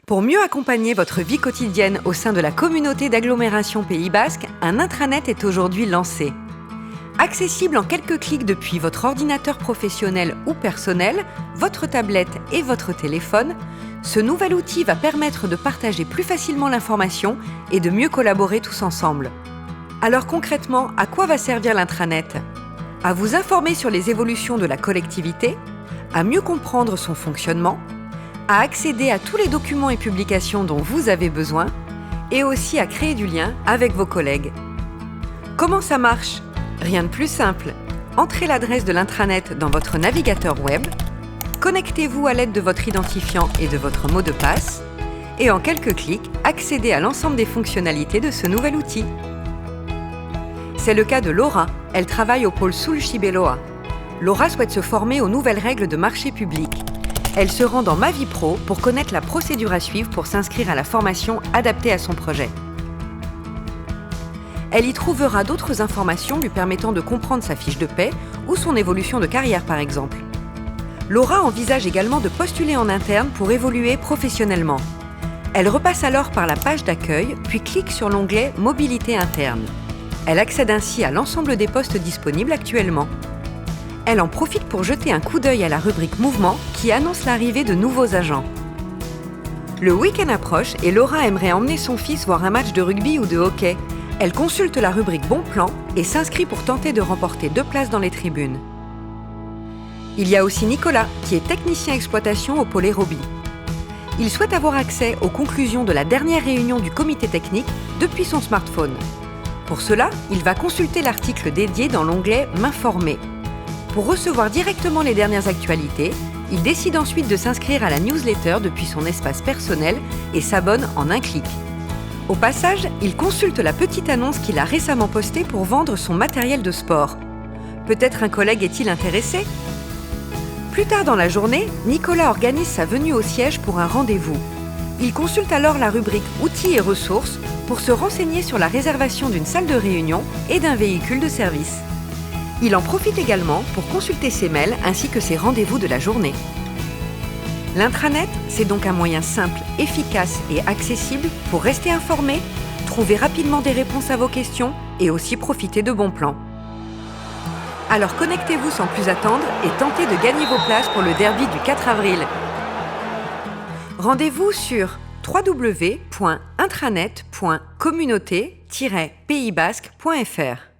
Pour mieux accompagner votre vie quotidienne au sein de la communauté d'agglomération Pays Basque, un intranet est aujourd'hui lancé. Accessible en quelques clics depuis votre ordinateur professionnel ou personnel, votre tablette et votre téléphone, ce nouvel outil va permettre de partager plus facilement l'information et de mieux collaborer tous ensemble. Alors concrètement, à quoi va servir l'intranet ? À vous informer sur les évolutions de la collectivité, à mieux comprendre son fonctionnement, à accéder à tous les documents et publications dont vous avez besoin, et aussi à créer du lien avec vos collègues. Comment ça marche ? Rien de plus simple. Entrez l'adresse de l'intranet dans votre navigateur web, connectez-vous à l'aide de votre identifiant et de votre mot de passe, et en quelques clics, accédez à l'ensemble des fonctionnalités de ce nouvel outil. C'est le cas de Laura, elle travaille au pôle Sul-Chibeloa. Laura souhaite se former aux nouvelles règles de marché public. Elle se rend dans Ma Vie Pro pour connaître la procédure à suivre pour s'inscrire à la formation adaptée à son projet. Elle y trouvera d'autres informations lui permettant de comprendre sa fiche de paie ou son évolution de carrière par exemple. Laura envisage également de postuler en interne pour évoluer professionnellement. Elle repasse alors par la page d'accueil, puis clique sur l'onglet « Mobilité interne ». Elle accède ainsi à l'ensemble des postes disponibles actuellement. Elle en profite pour jeter un coup d'œil à la rubrique Mouvement qui annonce l'arrivée de nouveaux agents. Le week-end approche et Laura aimerait emmener son fils voir un match de rugby ou de hockey. Elle consulte la rubrique Bon plan et s'inscrit pour tenter de remporter 2 places dans les tribunes. Il y a aussi Nicolas, qui est technicien exploitation au pôle Aérobie. Il souhaite avoir accès aux conclusions de la dernière réunion du comité technique depuis son smartphone. Pour cela, il va consulter l'article dédié dans l'onglet « M'informer ». Pour recevoir directement les dernières actualités, il décide ensuite de s'inscrire à la newsletter depuis son espace personnel et s'abonne en un clic. Au passage, il consulte la petite annonce qu'il a récemment postée pour vendre son matériel de sport. Peut-être un collègue est-il intéressé ? Plus tard dans la journée, Nicolas organise sa venue au siège pour un rendez-vous. Il consulte alors la rubrique Outils et ressources pour se renseigner sur la réservation d'une salle de réunion et d'un véhicule de service. Il en profite également pour consulter ses mails ainsi que ses rendez-vous de la journée. L'intranet, c'est donc un moyen simple, efficace et accessible pour rester informé, trouver rapidement des réponses à vos questions et aussi profiter de bons plans. Alors connectez-vous sans plus attendre et tentez de gagner vos places pour le derby du 4 avril. Rendez-vous sur www.intranet.communauté-paysbasque.fr.